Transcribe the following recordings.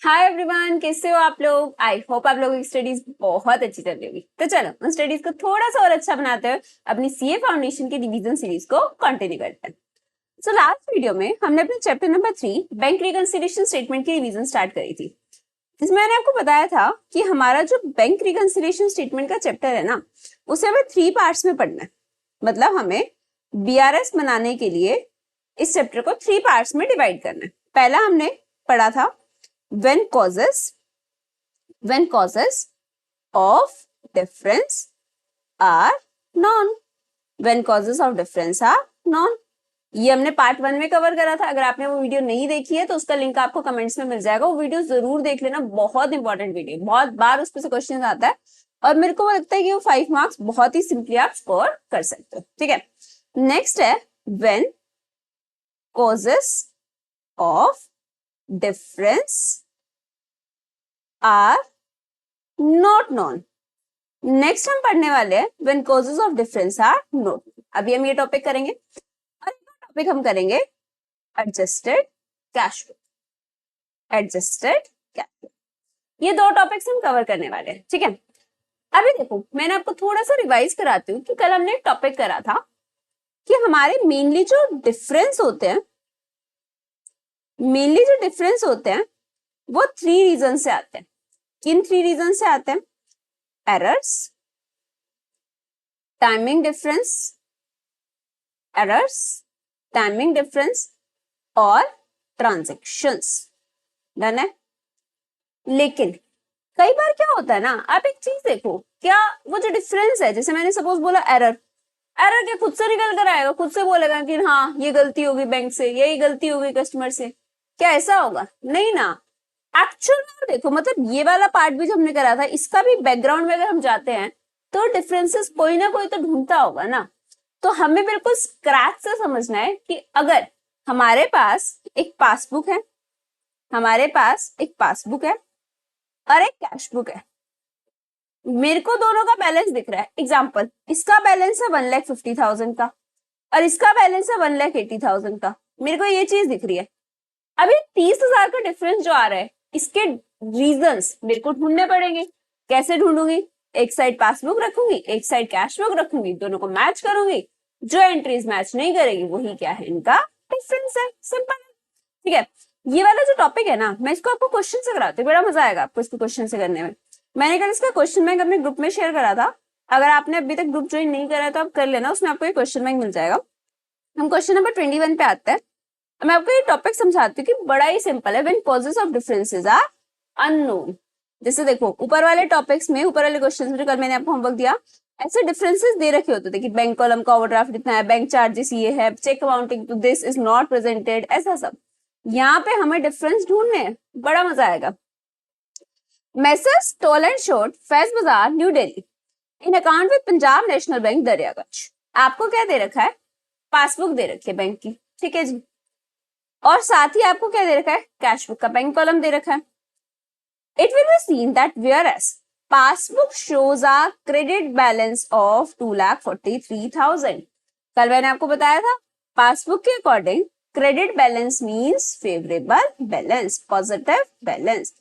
Hi everyone, कैसे हो आप लोग। आई होप आप लोगों की स्टडीज बहुत अच्छी चल रही होगी। तो चलो उन स्टडीज को थोड़ा सा और अच्छा बनाते हुए अपनी सीए फाउंडेशन की रिवीजन सीरीज को कंटिन्यू करते हैं। सो लास्ट वीडियो में हमने अपने chapter number 3 bank reconciliation statement की रिवीजन स्टार्ट करी थी, जिसमें मैंने आपको बताया था कि हमारा जो बैंक रिकंसिलिएशन स्टेटमेंट का चैप्टर है ना, उसे हमें 3 पार्ट्स में पढ़ना है। मतलब हमें बीआरएस बनाने के लिए इस चैप्टर को 3 पार्ट्स में डिवाइड करना है। पहला हमने पढ़ा था when causes of difference are known। when causes of difference are known, ये हमने पार्ट 1 में कवर करा था। अगर आपने वो वीडियो नहीं देखी है तो उसका लिंक आपको कमेंट्स में मिल जाएगा। वो वीडियो जरूर देख लेना, बहुत इंपॉर्टेंट वीडियो, बहुत बार उस पर से क्वेश्चन आता है और मेरे को लगता है कि वो 5 मार्क्स बहुत ही सिंपली आप स्कोर कर सकते हो। ठीक है, नेक्स्ट है when causes of difference are not known। Next हम पढ़ने वाले हैं when causes of difference are known। अभी हम ये टॉपिक करेंगे और एक टॉपिक हम करेंगे adjusted cash flow. Adjusted cash flow, ये दो टॉपिक्स हम कवर करने वाले हैं। ठीक है, अभी देखो मैं आपको थोड़ा सा रिवाइज कराती हूँ कि कल हमने एक टॉपिक करा था कि हमारे मेनली जो डिफरेंस होते हैं वो 3 रीजन से आते हैं। किन 3 रीजन से आते हैं? एरर्स, टाइमिंग डिफरेंस और ट्रांजैक्शंस। डन है। लेकिन कई बार क्या होता है ना, आप एक चीज देखो, क्या वो जो डिफरेंस है, जैसे मैंने सपोज बोला एरर क्या खुद से निकल कर आएगा, खुद से बोलेगा कि हाँ ये गलती होगी बैंक से, यही गलती होगी कस्टमर से? क्या ऐसा होगा? नहीं ना। एक्चुअल में देखो, मतलब ये वाला पार्ट भी जो हमने करा था, इसका भी बैकग्राउंड में अगर हम जाते हैं तो डिफरेंसेस कोई ना कोई तो ढूंढता होगा ना। तो हमें बिल्कुल स्क्रैच से समझना है कि अगर हमारे पास एक पासबुक है और एक कैश बुक है, मेरे को दोनों का बैलेंस दिख रहा है। एग्जाम्पल, इसका बैलेंस है 1,50,000 का और इसका बैलेंस है 1,80,000 का। मेरे को ये चीज दिख रही है। अभी 30,000 का डिफरेंस जो आ रहा है, इसके रीजंस मेरे को ढूंढने पड़ेंगे। कैसे ढूंढूंगी? एक साइड पासबुक रखूंगी, एक साइड कैश बुक रखूंगी, दोनों को मैच करूंगी। जो एंट्रीज मैच नहीं करेगी वही क्या है, इनका डिफरेंस है। सिंपल है। ठीक है, ये वाला जो टॉपिक है ना, मैं इसको आपको क्वेश्चन से कराती हूँ, बड़ा मजा आएगा आपको इसको क्वेश्चन से करने में। मैंने कल इसका क्वेश्चन बैंक अपने ग्रुप में शेयर करा था। अगर आपने अभी तक ग्रुप ज्वाइन नहीं करा तो आप कर लेना, उसमें आपको एक क्वेश्चन बैंक मिल जाएगा। हम क्वेश्चन नंबर 21 पे आते हैं। मैं आपको ये टॉपिक समझाती हूँ कि बड़ा ही सिंपल है। When causes of differences are unknown. जैसे देखो, ऊपर वाले टॉपिक्स में, ऊपर वाले क्वेश्चंस में जो कल मैंने आपको होमवर्क दिया, ऐसे डिफरेंसेस दे रखे होते थे कि बैंक कॉलम का ओवरड्राफ्ट इतना है, बैंक चार्जेस ये है, cheque amounting to this is not presented, ऐसा सब। यहाँ पे हमें डिफरेंस ढूंढने हैं, बड़ा मजा आएगा। Messrs tall and short, Faiz Bazar, new Delhi, in account with Punjab national bank Daryaganj. आपको क्या दे रखा है? पासबुक दे रखी है बैंक की। ठीक है जी, और साथ ही आपको क्या दे रखा है? कैश बुक का बैंक कॉलम दे रखा है। It will be seen that whereas passbook shows a credit balance of 2,43,000। कल मैंने आपको बताया था, पासबुक के according credit balance means favourable balance, positive balance.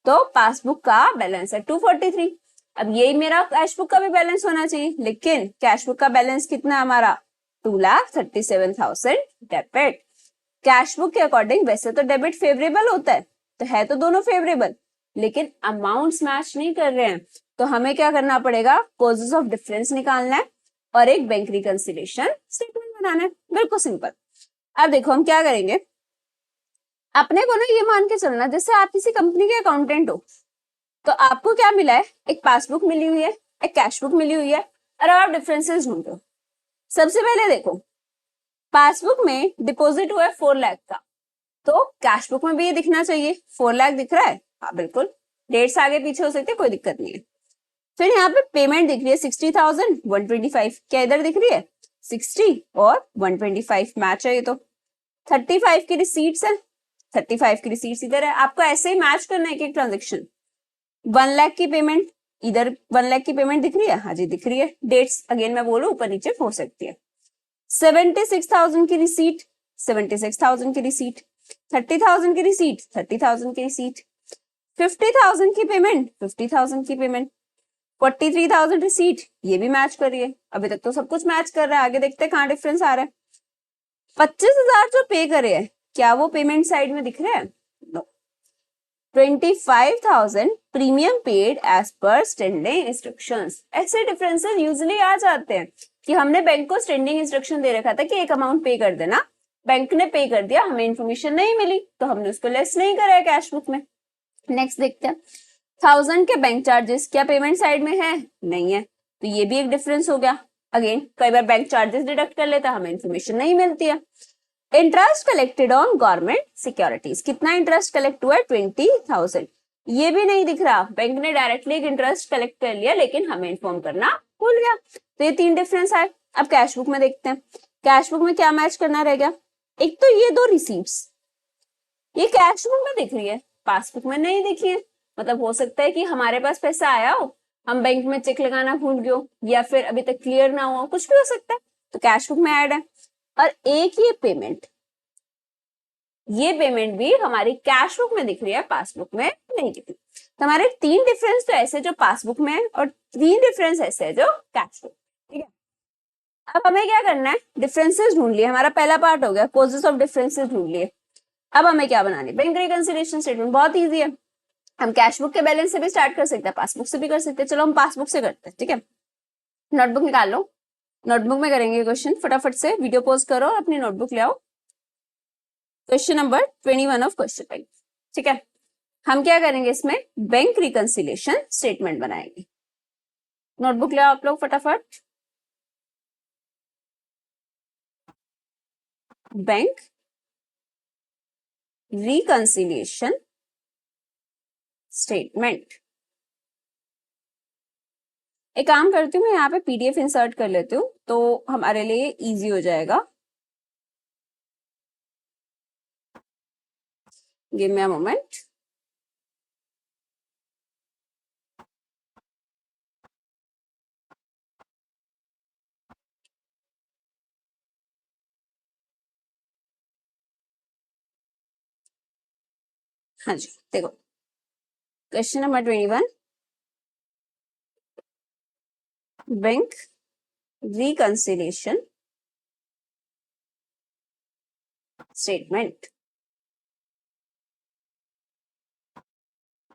तो पासबुक का बैलेंस है 243। अब यही मेरा कैश बुक का भी बैलेंस होना चाहिए, लेकिन कैश बुक का बैलेंस कितना है हमारा? 2,37,000 डेबिट। कैश बुक के अकॉर्डिंग वैसे तो डेबिट फेवरेबल होता है तो दोनों फेवरेबल, लेकिन अमाउंट्स मैच नहीं कर रहे हैं। तो हमें क्या करना पड़ेगा? कॉजेस ऑफ डिफरेंस निकालना है और एक बैंक रिकंसिलिएशन स्टेटमेंट बनाना है। बिल्कुल सिंपल। अब देखो हम क्या करेंगे। अपने को ना ये मान के चलना, जैसे आप किसी कंपनी के अकाउंटेंट हो तो आपको क्या मिला है? एक पासबुक मिली हुई है, एक कैश बुक मिली हुई है, और आप डिफरेंसेस ढूंढ रहे हो। सबसे पहले देखो, पासबुक में डिपॉजिट हुआ है 4 लाख का, तो कैश बुक में भी ये दिखना चाहिए। 4 लाख दिख रहा है? हाँ बिल्कुल, डेट्स आगे पीछे हो सकते, कोई दिक्कत नहीं है। फिर यहाँ पे पेमेंट दिख रही है 60,000, 125। क्या इधर दिख रही है? 60 और 125 मैच है ये तो। 35 की रिसीट्स है, 35 की रिसीट्स इधर है। आपको ऐसे ही मैच करना है एक ट्रांजेक्शन। 1 लाख की पेमेंट इधर, 1 लाख की पेमेंट दिख रही है? हाँ जी दिख रही है। डेट्स अगेन मैं बोलूं ऊपर नीचे हो सकती है। 76,000 की रिसीट, 76,000 की रिसीट। 30,000 की रिसीट, 30,000 की रिसीट। 50,000 की पेमेंट, 50,000 की पेमेंट, 43,000 रिसीट, ये भी मैच करिए। अभी तक तो सब कुछ मैच कर रहा है, आगे देखते हैं कहाँ डिफरेंस आ रहा है। 25,000 जो पे करे हैं, क्या वो पेमेंट साइड में दिख रहा है? No. 25,000 premium paid as per standing instructions. ऐसे डिफरेंसेस यूजुअली आ जाते हैं कि हमने बैंक को स्टैंडिंग इंस्ट्रक्शन दे रखा था कि एक अमाउंट पे कर देना, बैंक ने पे कर दिया, हमें इन्फॉर्मेशन नहीं मिली तो हमने उसको लेस नहीं करा है कैश बुक में। नेक्स्ट देखते हैं, 1000 के बैंक चार्जेस, क्या पेमेंट साइड में है? नहीं है, तो ये भी एक डिफरेंस हो गया। अगेन कई बार बैंक चार्जेस डिडक्ट कर लेता है, हमें इन्फॉर्मेशन नहीं मिलती है। Interest collected on government securities, कितना इंटरेस्ट कलेक्ट हुआ है? 20,000, ये भी नहीं दिख रहा, बैंक ने डायरेक्टली एक इंटरेस्ट कलेक्ट कर लिया लेकिन हमें इन्फॉर्म करना भूल गया। तो ये 3 डिफरेंस आए। अब कैश बुक में देखते हैं, कैश बुक में क्या मैच करना रह गया? एक तो ये 2 रिसीट्स, ये कैश बुक में दिख रही है, पासबुक में नहीं दिखी है। मतलब हो सकता है कि हमारे पास पैसा आया हो, हम बैंक में चेक लगाना भूल गए हो, या फिर अभी तक क्लियर ना हो, कुछ भी हो सकता है, तो कैश बुक में ऐड है। और एक ये पेमेंट भी हमारी कैश बुक में दिख रही है, पासबुक में नहीं दिख रही। तो हमारे 3 डिफरेंस तो ऐसे जो पासबुक में है और 3 डिफरेंस ऐसे है जो कैश बुक। ठीक है, अब हमें क्या करना है? डिफरेंसेस ढूंढ लिए, हमारा पहला पार्ट हो गया, कॉजेस ऑफ डिफरेंसेस ढूंढ लिए। अब हमें क्या बनानी? Bank reconciliation statement. बहुत इजी है, हम कैश बुक के बैलेंस से भी स्टार्ट कर सकते हैं, पासबुक से भी कर सकते हैं। चलो हम पासबुक से करते हैं। ठीक है, नोटबुक निकाल लो, नोटबुक में करेंगे क्वेश्चन। फटाफट से वीडियो पॉज करो और अपनी नोटबुक ले आओ। Question number 21 of question bank. ठीक है, हम क्या करेंगे इसमें? बैंक रिकंसिलिएशन स्टेटमेंट बनाएंगे। नोटबुक ले आओ आप लोग फटाफट। Bank reconciliation statement. एक काम करती हूँ, मैं यहाँ पे पीडीएफ इंसर्ट कर लेती हूँ तो हमारे लिए इजी हो जाएगा। Give me a moment. हाँ जी, देखो question number 21, bank reconciliation statement.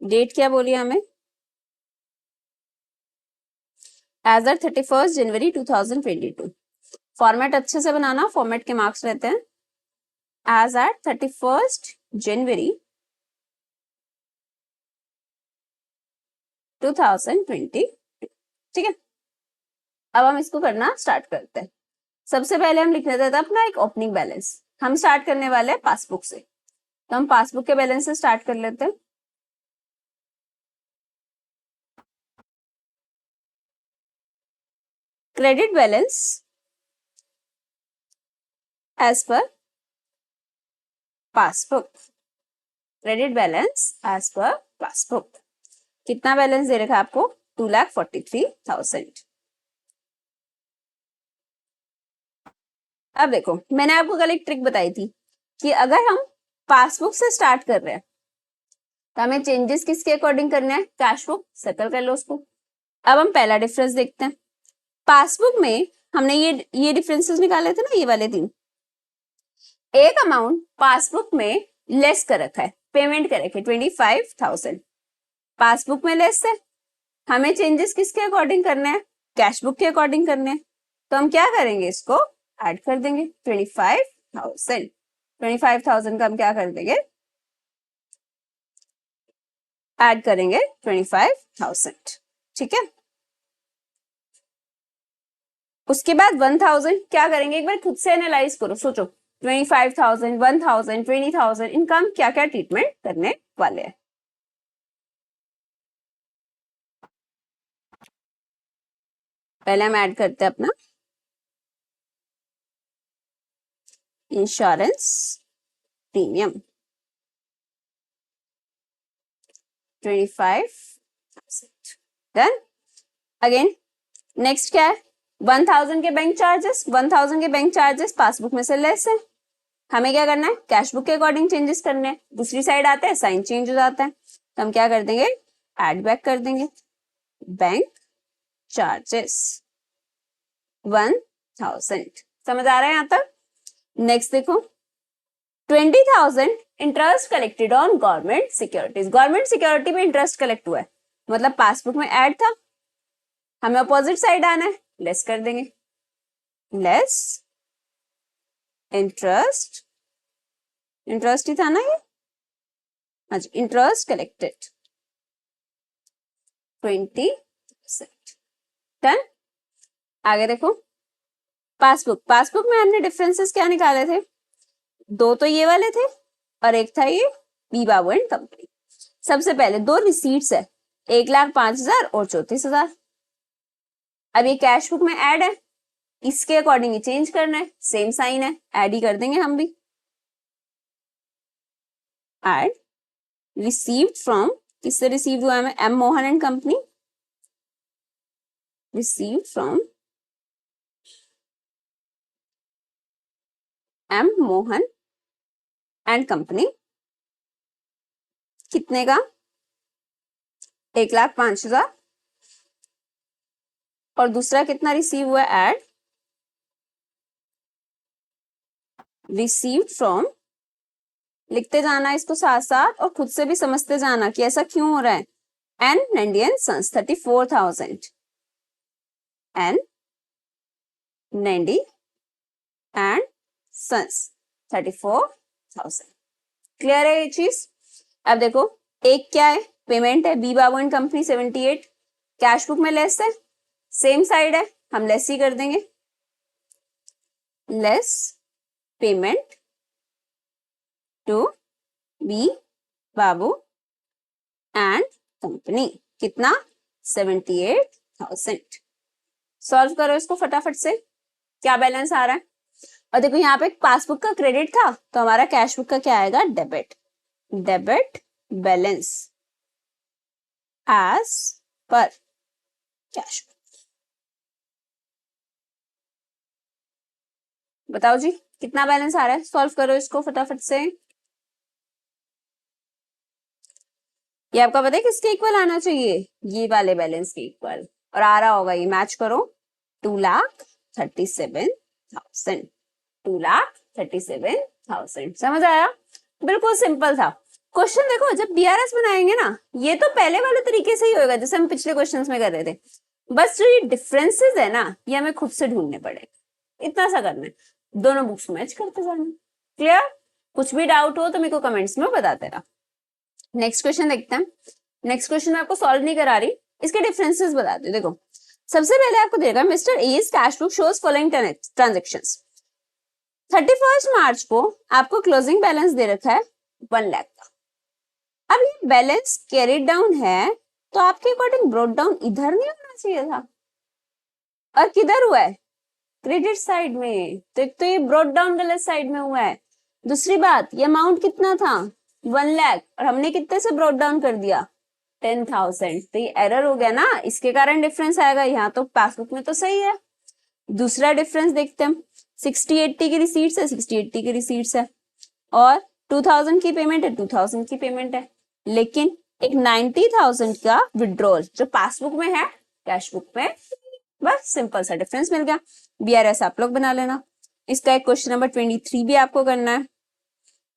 Date क्या बोली हमें? एज एट 31 जनवरी 2022। फॉर्मेट अच्छे से बनाना, फॉर्मेट के मार्क्स रहते हैं। एज एट 31 जनवरी 2020। ठीक है, अब हम इसको करना स्टार्ट करते हैं। सबसे पहले हम लिख लेते थे अपना एक ओपनिंग बैलेंस। हम स्टार्ट करने वाले हैं पासबुक से, तो हम पासबुक के बैलेंस से स्टार्ट कर लेते हैं। Credit balance as per passbook. Credit balance as per passbook. कितना बैलेंस दे रखा है आपको? 2,43,000। अब देखो, मैंने आपको कल एक ट्रिक बताई थी कि अगर हम पासबुक से स्टार्ट कर रहे हैं तो हमें चेंजेस किसके अकॉर्डिंग करने हैं? Cash book. सर्कल कर लो उसको। अब हम पहला डिफरेंस देखते हैं। पासबुक में हमने ये डिफरेंसेस निकाले थे ना, ये वाले 3। एक अमाउंट पासबुक में लेस कर रखा है, पेमेंट कर रखे 25,000, पासबुक में लेस है। हमें चेंजेस किसके अकॉर्डिंग करने हैं? कैश बुक के अकॉर्डिंग करने हैं। तो हम क्या करेंगे? इसको ऐड कर देंगे 25,000। 25,000 का हम क्या कर देंगे? ऐड करेंगे 25,000। ठीक है, उसके बाद 1,000 क्या करेंगे? एक बार खुद से एनालाइज करो, सोचो 25,000, 1,000, 20,000, इनका हम क्या क्या ट्रीटमेंट करने वाले हैं। पहले हम ऐड करते हैं अपना insurance premium 25,000। Done. Again next क्या है? 1,000 के बैंक चार्जेस। 1,000 के बैंक चार्जेस पासबुक में से लेस है, हमें क्या करना है? कैश बुक के अकॉर्डिंग चेंजेस करने हैं। दूसरी साइड आते हैं, साइन चेंज हो जाता है, तो हम क्या कर देंगे, एड बैक कर देंगे। Bank charges 1000। समझ आ रहा है यहाँ तक? नेक्स्ट देखो, 20,000 interest collected on government securities. Government security में इंटरेस्ट कलेक्ट हुआ है, मतलब पासबुक में ऐड था, हमें अपोजिट साइड आना है, लेस कर देंगे। लेस इंटरेस्ट, इंटरेस्ट ही था ना ये, हाँ जी, इंटरेस्ट कलेक्टेड 20%। डन। आगे देखो, पासबुक, पासबुक में हमने डिफरेंसेस क्या निकाले थे, दो तो ये वाले थे और एक था ये बी बाबू एंड कंपनी। सबसे पहले दो रिसीट्स है, 1,05,000 और 34,000। अब ये कैश बुक में ऐड है, इसके अकॉर्डिंग ही चेंज करना है, सेम साइन है, ऐड ही कर देंगे हम भी। ऐड रिसीव्ड फ्रॉम, किससे रिसीव हुआ है, M Mohan and company, received from M Mohan and company, कितने का, 1,05,000। और दूसरा कितना रिसीव हुआ, एड रिसीव्ड फ्रॉम, लिखते जाना इसको साथ साथ और खुद से भी समझते जाना कि ऐसा क्यों हो रहा है, N Nandy and sons 34,000, N Nandy and sons 34,000। Clear है ये चीज? अब देखो, एक क्या है, पेमेंट है, B Babu and company 78, cash book में लेस है, सेम साइड है, हम लेस ही कर देंगे। Less payment to B Babu and company, कितना, 78,000। सॉल्व करो इसको फटाफट से, क्या बैलेंस आ रहा है। और देखो यहाँ पे पासबुक का क्रेडिट था, तो हमारा कैश बुक का क्या आएगा, debit. Debit balance as per cash book. बताओ जी कितना बैलेंस आ रहा है, सॉल्व करो इसको फटाफट से। ये आपका पता है किसके इक्वल आना चाहिए, ये वाले बैलेंस के इक्वल, और आ रहा होगा ये, मैच करो, 2,37,000, 2,37,000। समझ आया? बिल्कुल सिंपल था क्वेश्चन। देखो जब बीआरएस बनाएंगे ना, ये तो पहले वाले तरीके से ही होगा जैसे हम पिछले क्वेश्चंस में कर रहे थे, बस जो ये डिफरेंसेस है ना, ये हमें खुद से ढूंढने पड़ेंगे, इतना सा करना है, दोनों बुक्स मैच करते जाना। क्लियर? कुछ भी डाउट हो तो मेरे को कमेंट्स में बताते रहा। नेक्स्ट क्वेश्चन देखते हैं। नेक्स्ट क्वेश्चन मैं आपको सॉल्व नहीं करा रही, इसके डिफरेंसेस बताती हूँ। देखो सबसे पहले आपको देगा, mister as cash book shows following transactions. 31 मार्च को आपको क्लोजिंग बैलेंस दे रखा है 1 लाख का। अब ये बैलेंस कैरिड डाउन है, तो आपके अकॉर्डिंग ब्रॉट डाउन इधर नहीं होना चाहिए था, और किधर हुआ है, क्रेडिट साइड में। तो एक तो ये ब्रॉट डाउन गलत साइड में हुआ है, दूसरी बात ये अमाउंट कितना था, 1 लाख, और हमने कितने से ब्रॉट डाउन कर दिया, 10,000। तो ये एरर हो गया ना, इसके कारण डिफरेंस आएगा। यहाँ तो पासबुक में तो सही है। दूसरा डिफरेंस देखते हैं, 60-80 की रिसीट्स है, 60-80 की रिसीट्स है, और 2,000 की पेमेंट है, 2,000 की पेमेंट है, लेकिन एक 90,000 का विड्रॉल जो पासबुक में है कैश बुक में, बस सिंपल सा डिफरेंस मिल गया। बीआरएस आप लोग बना लेना। इसका एक क्वेश्चन नंबर 23 भी आपको करना है,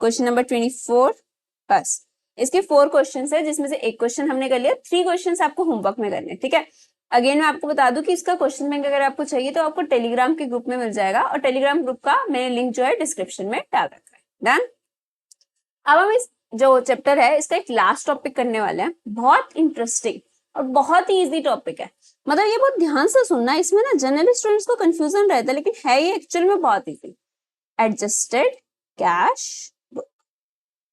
क्वेश्चन नंबर 24, बस इसके 4 क्वेश्चन है, जिसमें से एक क्वेश्चन हमने कर लिया, 3 क्वेश्चन आपको होमवर्क में करने, ठीक है। अगेन मैं आपको बता दूं कि इसका क्वेश्चन बैंक अगर आपको चाहिए तो आपको टेलीग्राम के ग्रुप में मिल जाएगा, और टेलीग्राम ग्रुप का मैंने लिंक जो है डिस्क्रिप्शन में डाल रखा है। डन। अब हम इस जो चैप्टर है इसका एक लास्ट टॉपिक करने वाले हैं, बहुत इंटरेस्टिंग और बहुत ही इजी टॉपिक है। मतलब ये बहुत ध्यान से सुनना, इसमें ना जनरल स्टूडेंट्स को कंफ्यूजन रहता है, लेकिन है ये एक्चुअल में बहुत easy. Adjusted cash book,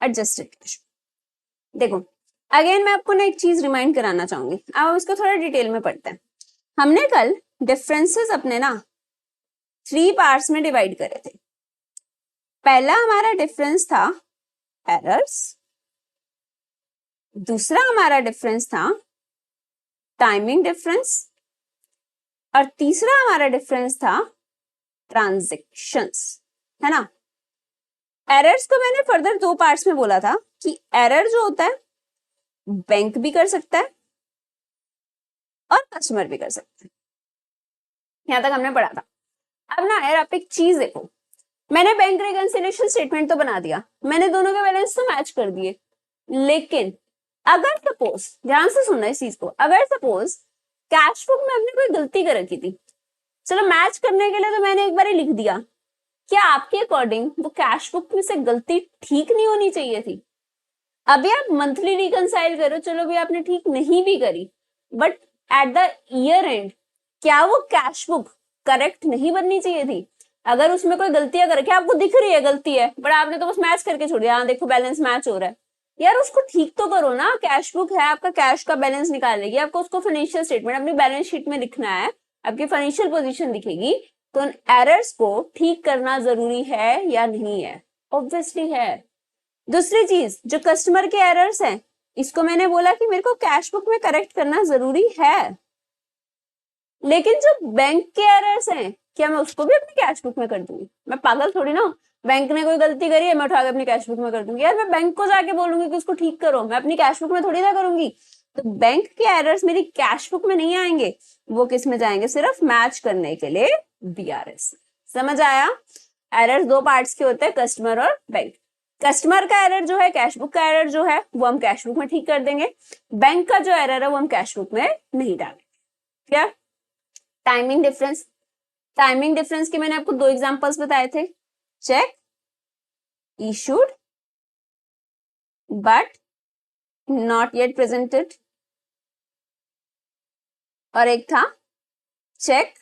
adjusted cash. देखो अगेन मैं आपको ना एक चीज रिमाइंड कराना चाहूंगी, अब इसको थोड़ा डिटेल में पढ़ते हैं। हमने कल डिफरेंसेस अपने ना 3 पार्ट्स में डिवाइड करे थे। पहला हमारा डिफरेंस था एरर्स, दूसरा हमारा डिफरेंस था टाइमिंग डिफरेंस, और तीसरा हमारा डिफरेंस था ट्रांजैक्शंस, है ना। एरर्स को मैंने फर्दर 2 पार्ट्स में बोला था कि एरर जो होता है बैंक भी कर सकता है और कस्टमर भी कर सकता है। यहां तक हमने पढ़ा था। अब ना यार आप एक चीज देखो, मैंने बैंक रिकंसिलिएशन स्टेटमेंट तो बना दिया, मैंने दोनों के बैलेंस तो मैच कर दिए, लेकिन अगर सपोज, ध्यान से सुनना इस चीज को, अगर सपोज कैश बुक में हमने कोई गलती कर रखी थी, चलो मैच करने के लिए तो मैंने एक बार ही लिख दिया, क्या आपके अकॉर्डिंग वो कैश बुक में से गलती ठीक नहीं होनी चाहिए थी? अभी आप मंथली रिकंसाइल करो, चलो भी आपने ठीक नहीं भी करी, but at the year and क्या वो कैश बुक करेक्ट नहीं बननी चाहिए थी? अगर उसमें कोई गलतियां कर रखी है, आपको दिख रही है गलती है, बट आपने तो बस मैच करके छोड़ दिया, हाँ देखो बैलेंस मैच हो रहा है, यार उसको ठीक तो करो ना। कैश बुक है आपका, कैश का बैलेंस निकालेगी, आपको उसको फाइनेंशियल स्टेटमेंट अपनी बैलेंस शीट में लिखना है, आपकी फाइनेंशियल पोजीशन दिखेगी, तो उन एरर्स को ठीक करना जरूरी है या नहीं है? ऑब्वियसली है। दूसरी चीज, जो कस्टमर के एरर्स हैं, इसको मैंने बोला कि मेरे को कैश बुक में करेक्ट करना जरूरी है, लेकिन जो बैंक के एरर्स हैं, क्या मैं उसको भी अपनी कैश बुक में कर दूंगी? मैं पागल थोड़ी ना, बैंक ने कोई गलती करी है मैं उठा के अपनी कैश बुक में कर दूंगी? यार मैं बैंक को जाके बोलूंगी कि उसको ठीक करो, मैं अपनी कैश बुक में थोड़ी ना करूंगी। तो बैंक के एरर्स मेरी कैश बुक में नहीं आएंगे, वो किस में जाएंगे? सिर्फ मैच करने के लिए बीआरएस। समझ आया? एरर्स दो पार्ट्स के होते हैं, कस्टमर और बैंक। कस्टमर का एरर जो है, कैश बुक का एरर जो है, वो हम कैश बुक में ठीक कर देंगे, बैंक का जो एरर है वो हम कैश बुक में नहीं डालेंगे। Clear? Timing difference, timing difference के मैंने आपको दो एग्जांपल्स बताए थे, check issued but not yet presented, और एक था check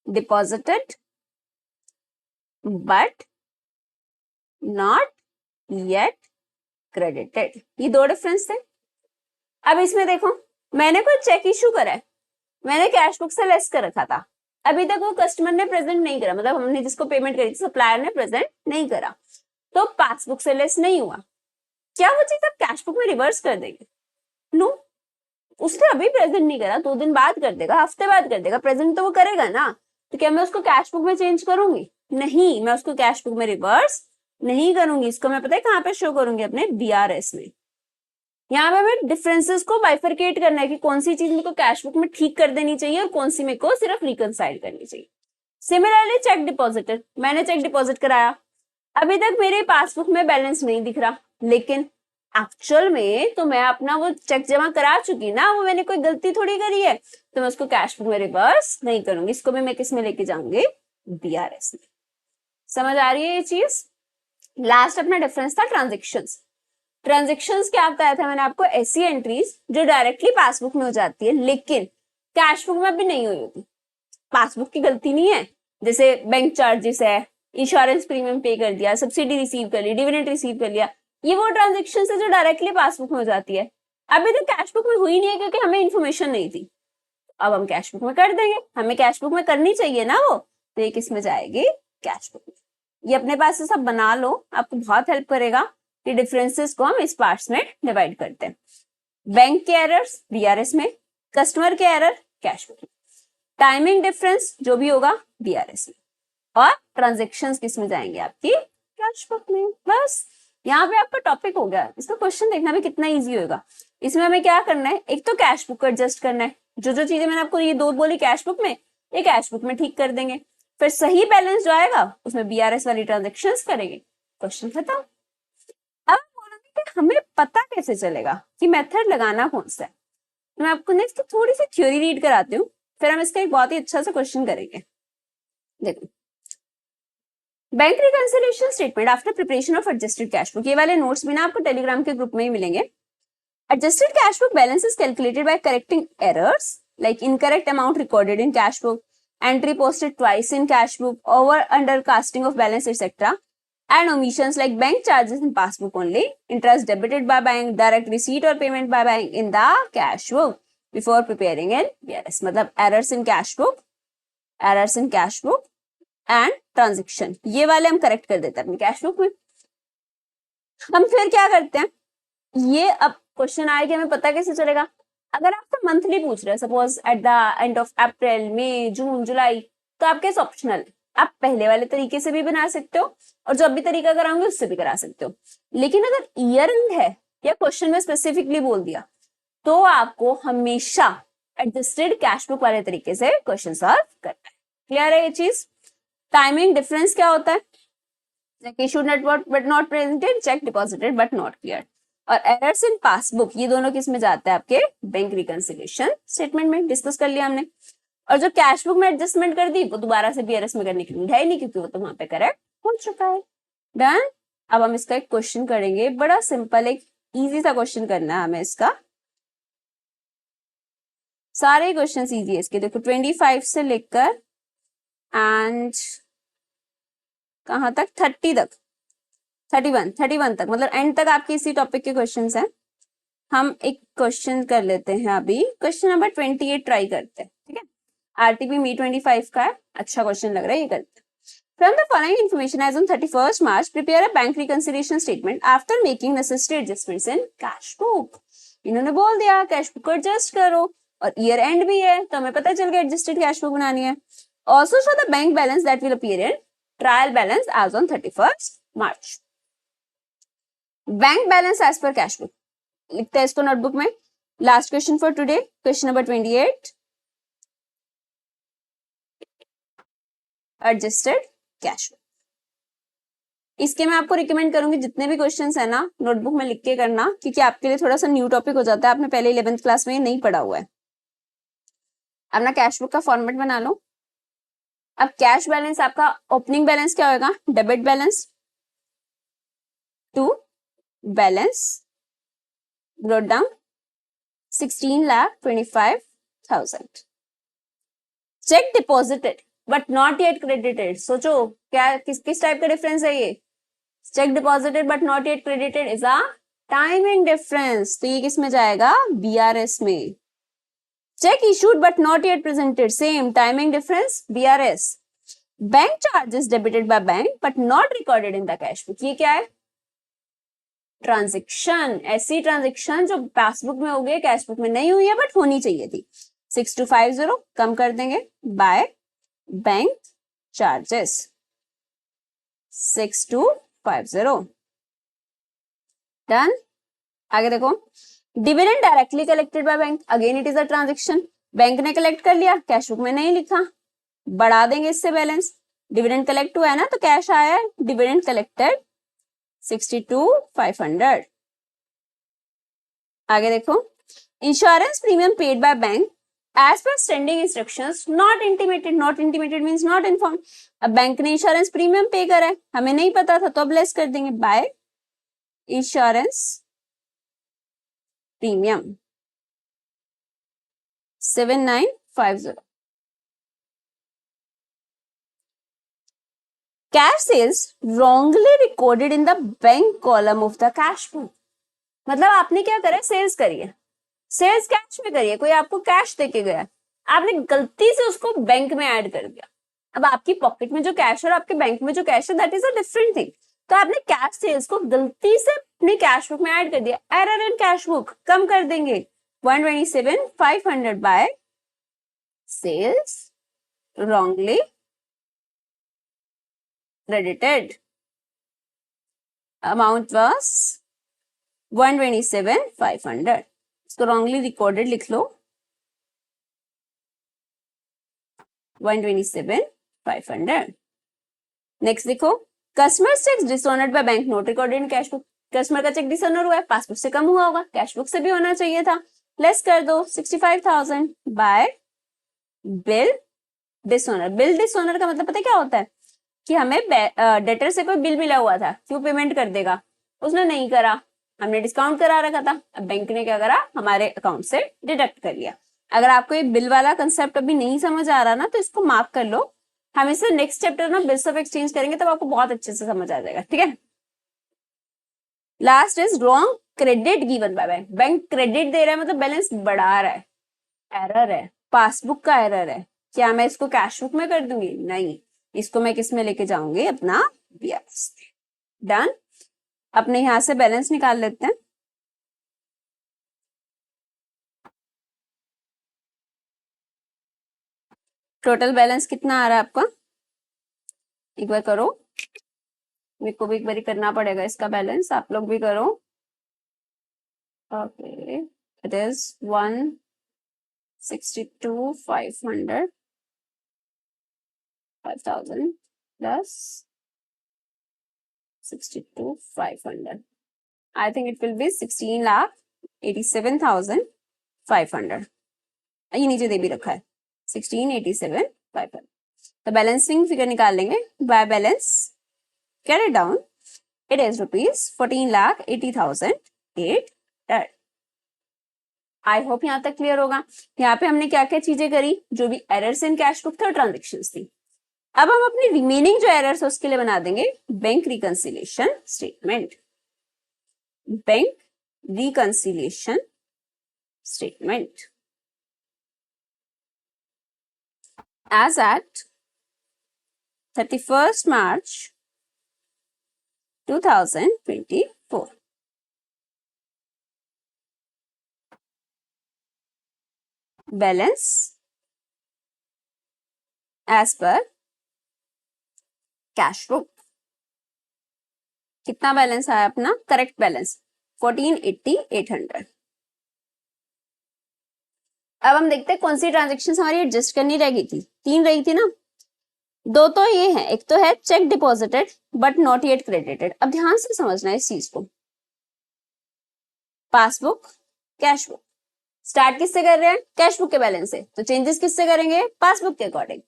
deposited but not yet credited. ये दो डिफरेंस थे। अब इसमें देखो, मैंने कोई चेक इशू करा है, मैंने कैश बुक से लेस कर रखा था, अभी तक वो कस्टमर ने प्रेजेंट नहीं करा, मतलब हमने जिसको पेमेंट करी थी सप्लायर ने प्रेजेंट नहीं करा, तो पासबुक से लेस नहीं हुआ, क्या वो चीज आप कैश बुक में रिवर्स कर देंगे? नो, उसने अभी प्रेजेंट नहीं करा, 2 दिन बाद कर देगा, हफ्ते बाद कर देगा, प्रेजेंट तो वो करेगा ना, तो क्या मैं उसको कैश बुक में चेंज करूंगी? नहीं, मैं उसको कैश बुक में रिवर्स नहीं करूंगी। इसको मैं पता है कहाँ पे शो करूंगी? अपने बीआरएस में। यहाँ पे हमें डिफरेंसेस को बाइफरकेट करना है कि कौन सी चीज मेरे को कैश बुक में ठीक कर देनी चाहिए और कौन सी मेरे को सिर्फ रिकंसाइल करनी चाहिए। सिमिलरली चेक डिपॉजिटेड, मैंने चेक डिपॉजिट कराया, अभी तक मेरे पासबुक में बैलेंस नहीं दिख रहा, लेकिन एक्चुअल में तो मैं अपना वो चेक जमा करा चुकी ना, वो मैंने कोई गलती थोड़ी करी है, तो मैं उसको कैश बुक में रिवर्स नहीं करूंगी, इसको भी मैं किस में लेके जाऊंगी? बीआरएस में। समझ आ रही है ये चीज? लास्ट अपना डिफरेंस था ट्रांजेक्शंस। ट्रांजेक्शंस क्या बताया था मैंने आपको? ऐसी एंट्रीज जो डायरेक्टली पासबुक में हो जाती है लेकिन कैश बुक में भी नहीं हुई होती, पासबुक की गलती नहीं है, जैसे बैंक चार्जेस है, इंश्योरेंस प्रीमियम पे कर दिया, सब्सिडी रिसीव कर ली, डिविडेंड रिसीव कर लिया, ये वो ट्रांजेक्शन है जो डायरेक्टली पासबुक में हो जाती है, अभी तक कैश बुक में हुई नहीं है क्योंकि हमें इन्फॉर्मेशन नहीं थी, अब हम कैश बुक में कर देंगे, हमें कैश बुक में करनी चाहिए ना वो, तो ये किस में जाएगी? कैश बुक में। ये अपने पास से सब बना लो, आपको बहुत हेल्प करेगा कि डिफरेंसेस को हम इस पार्ट्स में डिवाइड करते हैं। बैंक के एरर्स बीआरएस में, कस्टमर के एरर कैश बुक में, टाइमिंग डिफरेंस जो भी होगा बीआरएस में, और ट्रांजेक्शंस किस में जाएंगे? आपकी कैश बुक में। बस यहाँ पे आपका टॉपिक हो गया। इसका क्वेश्चन देखना भी कितना इजी होगा। इसमें हमें क्या करना है? एक तो कैश बुक को एडजस्ट करना है, जो जो चीजें मैंने आपको ये दो बोली कैश बुक में, ये कैश बुक में ठीक कर देंगे, फिर सही बैलेंस जो आएगा उसमें बीआरएस वाली ट्रांजेक्शंस करेंगे, क्वेश्चन खत्म। अब बोलोगे कि हमें पता कैसे चलेगा कि मेथड लगाना कौन सा है? मैं आपको नेक्स्ट थोड़ी सी थ्योरी रीड कराती हूँ, फिर हम इसका एक बहुत ही अच्छा सा क्वेश्चन करेंगे। देखो, bank reconciliation statement after preparation of adjusted cash book, ये वाले नोट्स भी ना आपको टेलीग्राम के ग्रुप में ही मिलेंगे। Adjusted cash book balance is calculated by correcting errors like incorrect amount recorded in cash book, entry posted twice in cash book, over under casting of balance etc, and omissions like bank charges in passbook only, interest debited by bank, direct receipt or payment by bank in the cash book before preparing in BRS। मतलब errors in cash book, errors in cash book and transaction, ये वाले हम correct कर देते हैं अपनी cash book में। हम फिर क्या करते हैं, ये अब क्वेश्चन आया कि हमें पता कैसे चलेगा? अगर आपसे मंथली पूछ रहे हैं, suppose at the end of April, May, June, July, तो आपके ऑप्शनल है, आप पहले वाले तरीके से भी बना सकते हो और जो अभी तरीका कराऊंगे उससे भी करा सकते हो। लेकिन अगर ईयर एंड है या क्वेश्चन में स्पेसिफिकली बोल दिया, तो आपको हमेशा एडजस्टेड कैश बुक वाले तरीके से क्वेश्चन सॉल्व करना है। क्लियर है ये चीज? टाइमिंग डिफरेंस क्या होता है? Check issued but not presented, check deposited but not clear. और एरर्स इन पासबुक, ये दोनों किस में जाता है? आपके बैंक रिकंसिलिएशन स्टेटमेंट में। डिस्कस कर लिया हमने। और जो कैश बुक में एडजस्टमेंट कर दी वो दोबारा से बीआरएस में करने की नीड है नहीं, क्योंकि वो तो वहां पे करेक्ट हो चुका है। डन। अब हम इसका एक क्वेश्चन करेंगे, बड़ा सिंपल, एक इजी सा क्वेश्चन करना है हमें इसका। सारे क्वेश्चन इजी है इसके। देखो 25 से लेकर एंड कहां तक? 30 तक, 31 तक, मतलब एंड तक आपके इसी टॉपिक के क्वेश्चंस हैं। हम एक क्वेश्चन कर लेते हैं अभी, क्वेश्चन नंबर 28 ट्राई करते हैं, ठीक है? आरटीपी मी 25 का है, अच्छा क्वेश्चन लग रहा है, ये करते हैं। From the following information, as on 31st March, prepare a bank reconciliation statement after making necessary adjustments in cash book. इन्होंने बोल दिया कैश बुक को एडजस्ट करो, और ईयर एंड भी है तो हमें पता चल गया एडजस्टेड कैश बुक बनानी है। Also show the bank balance that will appear in trial balance as on 31st March. Bank balance as per cash book लिखते हैं इसको नोटबुक में। Last question for today, question number 28, adjusted cash book. इसके मैं आपको recommend करूंगी जितने भी क्वेश्चंस है ना नोटबुक में लिख के करना, क्योंकि आपके लिए थोड़ा सा न्यू टॉपिक हो जाता है, आपने पहले 11th क्लास में ये नहीं पढ़ा हुआ है। अपना कैश बुक का फॉर्मेट बना लो। अब कैश बैलेंस आपका ओपनिंग बैलेंस क्या होगा? Debit balance to balance brought down 16,25,000। Cheque deposited but not yet credited. सोचो क्या किस टाइप का डिफरेंस है ये? Cheque deposited but not yet credited is a timing difference, तो ये किस में जाएगा? बीआरएस में। Cheque issued but not yet presented, same timing difference, BRS. Bank charges debited by bank but not recorded in the cash book, ये क्या है? Transaction, ऐसी ट्रांजेक्शन जो पासबुक में हो गई, कैश बुक में नहीं हुई है बट होनी चाहिए थी। 6250 कम कर देंगे बाय बैंक चार्जेस 6250। डन। आगे देखो, dividend directly collected by bank, again it is a transaction. Bank ने कलेक्ट कर लिया, कैश बुक में नहीं लिखा, बढ़ा देंगे इससे बैलेंस। डिविडेंड कलेक्ट हुआ है ना तो कैश आया है, डिविडेंड कलेक्टेड 62,500। आगे देखो, insurance premium paid by bank as per standing instructions not intimated. Not intimated means not inform. अब बैंक ने इंश्योरेंस प्रीमियम पे करा है, हमें नहीं पता था, तो अब लेस कर देंगे by insurance premium 7950। Cash sales wrongly recorded in the bank column of the cash book. मतलब आपने क्या करा? सेल्स करी है, सेल्स कैश में करी है, कोई आपको कैश देके गया, आपने गलती से उसको बैंक में ऐड कर दिया। अब आपकी पॉकेट में जो कैश है और आपके बैंक में जो कैश है that is a different thing. तो आपने कैश सेल्स को गलती से अपने कैश बुक में ऐड कर दिया, एरर इन कैश बुक, कम कर देंगे 127,500 by sales wrongly credited, amount was 127,500। इसको wrongly recorded लिख लो 127,500। नेक्स्ट देखो, customer cheque dishonoured by bank not recorded in cash book. Customer का चेक डिसऑनर हुआ है, पासबुक से कम हुआ होगा, कैश बुक से भी होना चाहिए था, लेस कर दो 65,000 bye bill dishonour. Bill dishonour का मतलब पता है क्या होता है? कि हमें डेटर से कोई बिल मिला हुआ था कि वो पेमेंट कर देगा, उसने नहीं करा, हमने डिस्काउंट करा रखा था, अब बैंक ने क्या करा? हमारे अकाउंट से डिडक्ट कर लिया। अगर आपको ये बिल वाला कंसेप्ट अभी नहीं समझ आ रहा ना तो इसको मार्क कर लो, हम इसे नेक्स्ट चैप्टर ना बिल्स ऑफ एक्सचेंज करेंगे तब आपको बहुत अच्छे से समझ आ जाएगा, ठीक है? Last is wrong credit given by bank. Bank credit दे रहा है मतलब बैलेंस बढ़ा रहा है, एरर है, पासबुक का एरर है। क्या मैं इसको कैश बुक में कर दूंगी? नहीं, इसको मैं किस में लेके जाऊंगी? अपना बीआरएस। डन। अपने यहां से बैलेंस निकाल लेते हैं। टोटल बैलेंस कितना आ रहा है आपका? एक बार करो, मेरे को भी एक बार करना पड़ेगा इसका बैलेंस, आप लोग भी करो। Okay, it is 162,500, 5,000 plus 62,500. I think it will be 16,87,500. ये नीचे दे भी रखा है 16,87,500. तो बैलेंसिंग फिगर निकाल लेंगे. By balance, get it down. It is rupees 14,80,800. I hope यहाँ तक क्लियर होगा. यहाँ पे हमने क्या क्या चीजें करी, जो भी एरर्स इन कैश बुक थे और ट्रांजेक्शंस थी. अब हम अपनी रिमेनिंग जो एरर्स है उसके लिए बना देंगे bank reconciliation statement. Bank reconciliation statement as at 31st March 2024. Balance as per cash book. कितना बैलेंस आया अपना करेक्ट बैलेंस 14,80,800. अब हम देखते हैं कौन सी ट्रांजेक्शन हमारी एडजस्ट करनी रह गई थी. 3 रही थी ना. 2 तो ये है, एक तो है check deposited but not yet credited. अब ध्यान से समझना है इस चीज को. Passbook, cash book. स्टार्ट किससे कर रहे हैं, कैश बुक के बैलेंस से. तो चेंजेस किससे करेंगे, पासबुक के अकॉर्डिंग.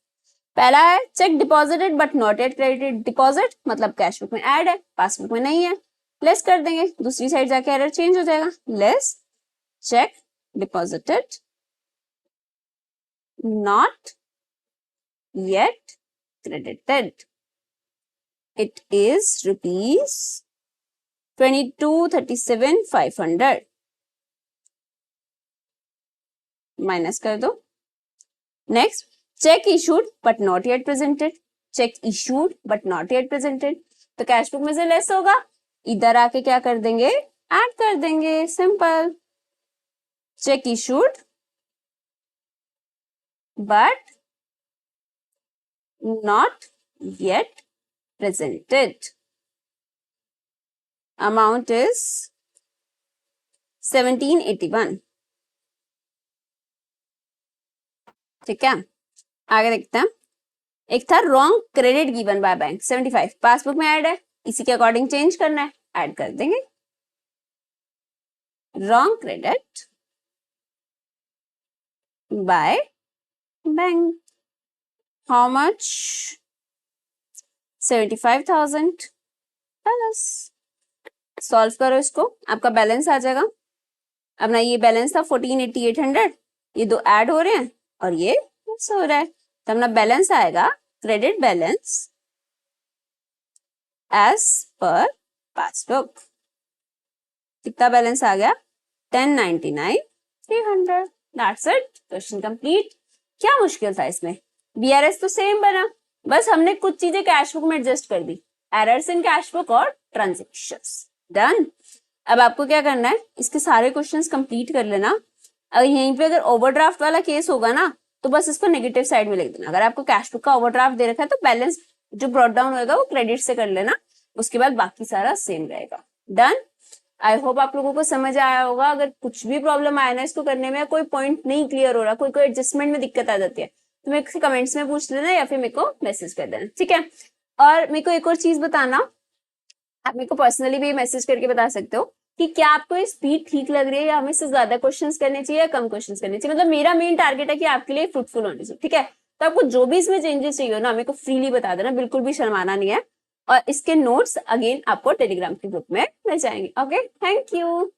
पहला है check deposited but not yet credited. Deposit मतलब कैश बुक में ऐड है, पासबुक में नहीं है, लेस कर देंगे. दूसरी साइड जाके एरर चेंज हो जाएगा. Less check deposited not yet credited. It is rupees 22,37,500. Minus कर दो. Next check issued but not yet presented. Check issued but not yet presented. तो कैश बुक में से लेस होगा, इधर आके क्या कर देंगे, ऐड कर देंगे. Simple. Check issued but not yet presented. Amount is 1781. ठीक है, आगे देखते हैं. एक था wrong credit given by bank 75. Passbook में ऐड है, इसी के अकॉर्डिंग चेंज करना है, ऐड कर देंगे. Wrong credit by bank. How much? 75,000 plus. Solve करो इसको, आपका बैलेंस आ जाएगा. अब ना ये बैलेंस था 14,80,800, ये दो ऐड हो रहे हैं और ये मिक्स हो रहा है. तो अपना बैलेंस आएगा credit balance as per passbook. कितना बैलेंस आ गया, 10,99,300. That's it, question complete. क्या मुश्किल था इसमें, बीआरएस तो सेम बना, बस हमने कुछ चीजें कैश बुक में एडजस्ट कर दी. एरर्स इन कैश बुक और ट्रांजेक्शंस. डन. अब आपको क्या करना है, इसके सारे क्वेश्चंस कंप्लीट कर लेना. अगर यहीं पे अगर ओवरड्राफ्ट वाला केस होगा ना, तो बस इसको नेगेटिव साइड में लिख देना. अगर आपको कैश बुक का ओवरड्राफ्ट दे रखा है तो बैलेंस जो ब्रॉट डाउन होगा वो क्रेडिट से कर लेना, उसके बाद बाकी सारा सेम रहेगा. डन. आई होप आप लोगों को समझ आया होगा. अगर कुछ भी प्रॉब्लम आया ना इसको करने में, कोई पॉइंट नहीं क्लियर हो रहा, कोई एडजस्टमेंट में दिक्कत आ जाती है, तो मेरे को कमेंट्स में पूछ लेना या फिर मेरे को मैसेज कर देना. ठीक है. और मेरे को एक और चीज बताना, आप मेरे को पर्सनली भी मैसेज करके बता सकते हो कि क्या आपको ये स्पीड ठीक लग रही है या हमें इससे ज्यादा क्वेश्चंस करने चाहिए या कम क्वेश्चंस करने चाहिए. मतलब मेरा मेन टारगेट है कि आपके लिए फ्रूटफुल होने चाहिए. ठीक है. तो आपको जो भी इसमें चेंजेस चाहिए हो ना, मेरे को फ्रीली बता देना, बिल्कुल भी शर्माना नहीं है. और इसके नोट्स अगेन आपको टेलीग्राम के ग्रुप में मिल जाएंगे. Okay, thank you.